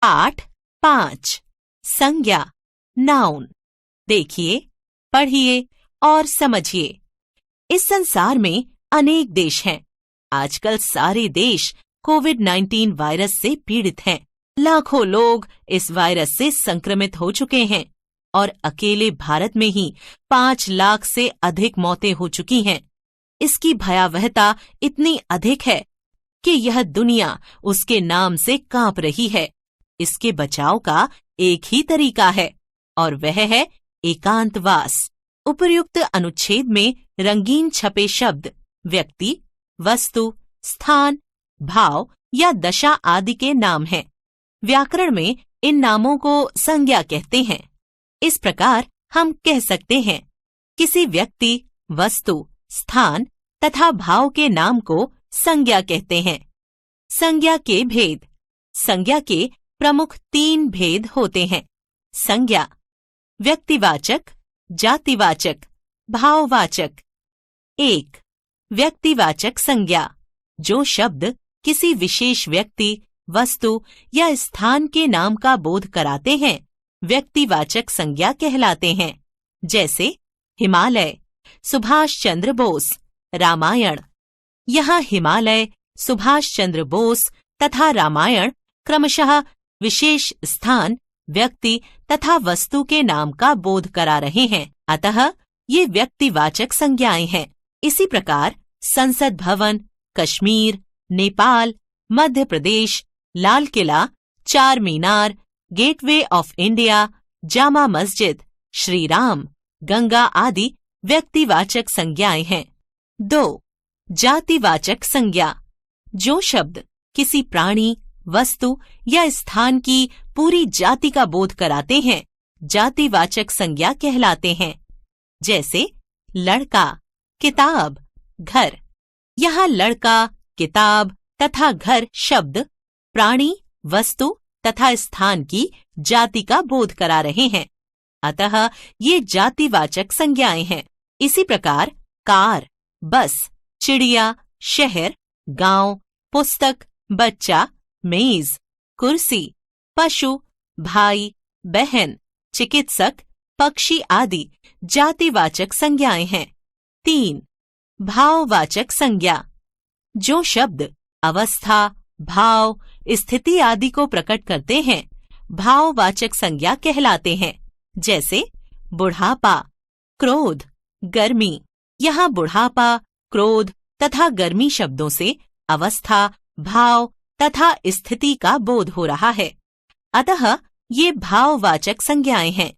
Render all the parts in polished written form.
8.5 संज्ञा नाउन। देखिए, पढ़िए और समझिए। इस संसार में अनेक देश हैं। आजकल सारे देश कोविड-19 वायरस से पीड़ित हैं। लाखों लोग इस वायरस से संक्रमित हो चुके हैं और अकेले भारत में ही 5 लाख से अधिक मौतें हो चुकी हैं। इसकी भयावहता इतनी अधिक है कि यह दुनिया उसके नाम से कांप रही है। इसके बचाव का एक ही तरीका है और वह है एकांतवास। उपर्युक्त अनुच्छेद में रंगीन छपे शब्द व्यक्ति, वस्तु, स्थान, भाव या दशा आदि के नाम हैं। व्याकरण में इन नामों को संज्ञा कहते हैं। इस प्रकार हम कह सकते हैं, किसी व्यक्ति, वस्तु, स्थान तथा भाव के नाम को संज्ञा कहते हैं। संज्ञा के भेद। संज्ञा के प्रमुख 3 भेद होते हैं। संज्ञा व्यक्तिवाचक, जातिवाचक, भाववाचक। 1. व्यक्तिवाचक संज्ञा, जो शब्द किसी विशेष व्यक्ति, वस्तु या स्थान के नाम का बोध कराते हैं, व्यक्तिवाचक संज्ञा कहलाते हैं। जैसे हिमालय, सुभाष चंद्र बोस, रामायण। यहाँ हिमालय, सुभाष चंद्र बोस तथा रामायण क्रमशः विशेष स्थान, व्यक्ति तथा वस्तु के नाम का बोध करा रहे हैं। अतः ये व्यक्तिवाचक संज्ञाएं हैं। इसी प्रकार संसद भवन, कश्मीर, नेपाल, मध्य प्रदेश, लाल किला, चार मीनार, gateway of India, Jama Masjid, Shri Ram, Ganga आदि व्यक्तिवाचक संज्ञाएं हैं। 2. जातिवाचक संज्ञा, जो शब्द किसी प्राणी, वस्तु या स्थान की पूरी जाति का बोध कराते हैं, जातिवाचक संज्ञा कहलाते हैं। जैसे लड़का, किताब, घर। यहाँ लड़का, किताब तथा घर शब्द प्राणी, वस्तु तथा स्थान की जाति का बोध करा रहे हैं। अतः ये जातिवाचक संज्ञाएं हैं। इसी प्रकार कार, बस, चिड़िया, शहर, गांव, पुस्तक, बच्चा, मेज, कुर्सी, पशु, भाई, बहन, चिकित्सक, पक्षी आदि जातिवाचक संज्ञाएं हैं। 3. भाववाचक संज्ञा, जो शब्द अवस्था, भाव, स्थिति आदि को प्रकट करते हैं, भाववाचक संज्ञा कहलाते हैं। जैसे बुढ़ापा, क्रोध, गर्मी। यहाँ बुढ़ापा, क्रोध तथा गर्मी शब्दों से अवस्था, भाव तथा स्थिति का बोध हो रहा है। अतः ये भाववाचक संज्ञाएं हैं।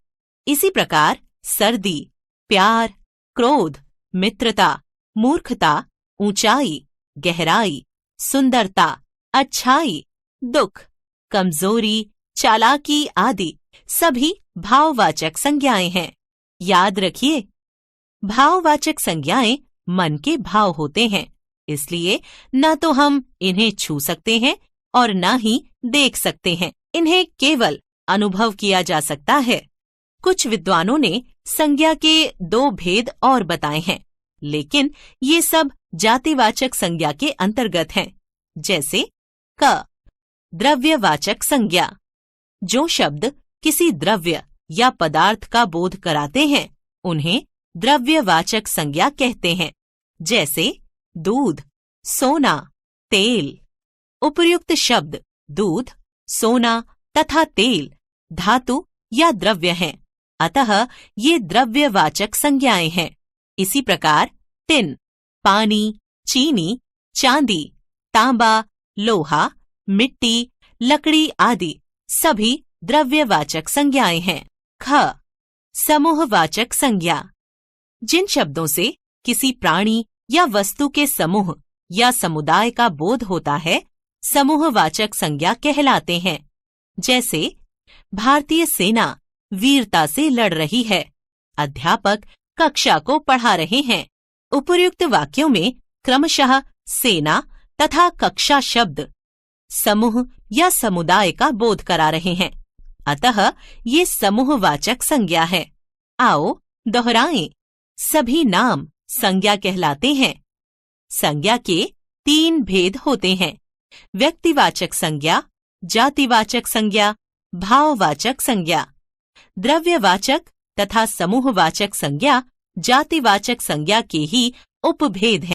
इसी प्रकार सर्दी, प्यार, क्रोध, मित्रता, मूर्खता, ऊंचाई, गहराई, सुंदरता, अच्छाई, दुख, कमजोरी, चालाकी आदि सभी भाववाचक संज्ञाएं हैं। याद रखिए, भाववाचक संज्ञाएं मन के भाव होते हैं, इसलिए न तो हम इन्हें छू सकते हैं और न ही देख सकते हैं। इन्हें केवल अनुभव किया जा सकता है। कुछ विद्वानों ने संज्ञा के 2 भेद और बताए हैं, लेकिन ये सब जातिवाचक संज्ञा के अंतर्गत हैं। जैसे क. द्रव्यवाचक संज्ञा, जो शब्द किसी द्रव्य या पदार्थ का बोध कराते हैं, उन्हें द्रव्यवाचक संज्ञा कहते हैं। जैसे दूध, सोना, तेल। उपर्युक्त शब्द दूध, सोना तथा तेल धातु या द्रव्य हैं, अतः ये द्रव्यवाचक संज्ञाएं हैं। इसी प्रकार टिन, पानी, चीनी, चांदी, तांबा, लोहा, मिट्टी, लकड़ी आदि सभी द्रव्यवाचक संज्ञाएं हैं। ख. समूहवाचक संज्ञा, जिन शब्दों से किसी प्राणी या वस्तु के समूह या समुदाय का बोध होता है, समूहवाचक संज्ञा कहलाते हैं। जैसे भारतीय सेना वीरता से लड़ रही है, अध्यापक कक्षा को पढ़ा रहे हैं। उपर्युक्त वाक्यों में क्रमशः सेना तथा कक्षा शब्द समूह या समुदाय का बोध करा रहे हैं, अतः ये समूहवाचक संज्ञा है। आओ दोहराएं। सभी नाम संज्ञा कहलाते हैं। संज्ञा के 3 भेद होते हैं। व्यक्तिवाचक संज्ञा, जातिवाचक संज्ञा, भाववाचक संज्ञा। द्रव्यवाचक तथा समूहवाचक संज्ञा जातिवाचक संज्ञा के ही उपभेद हैं।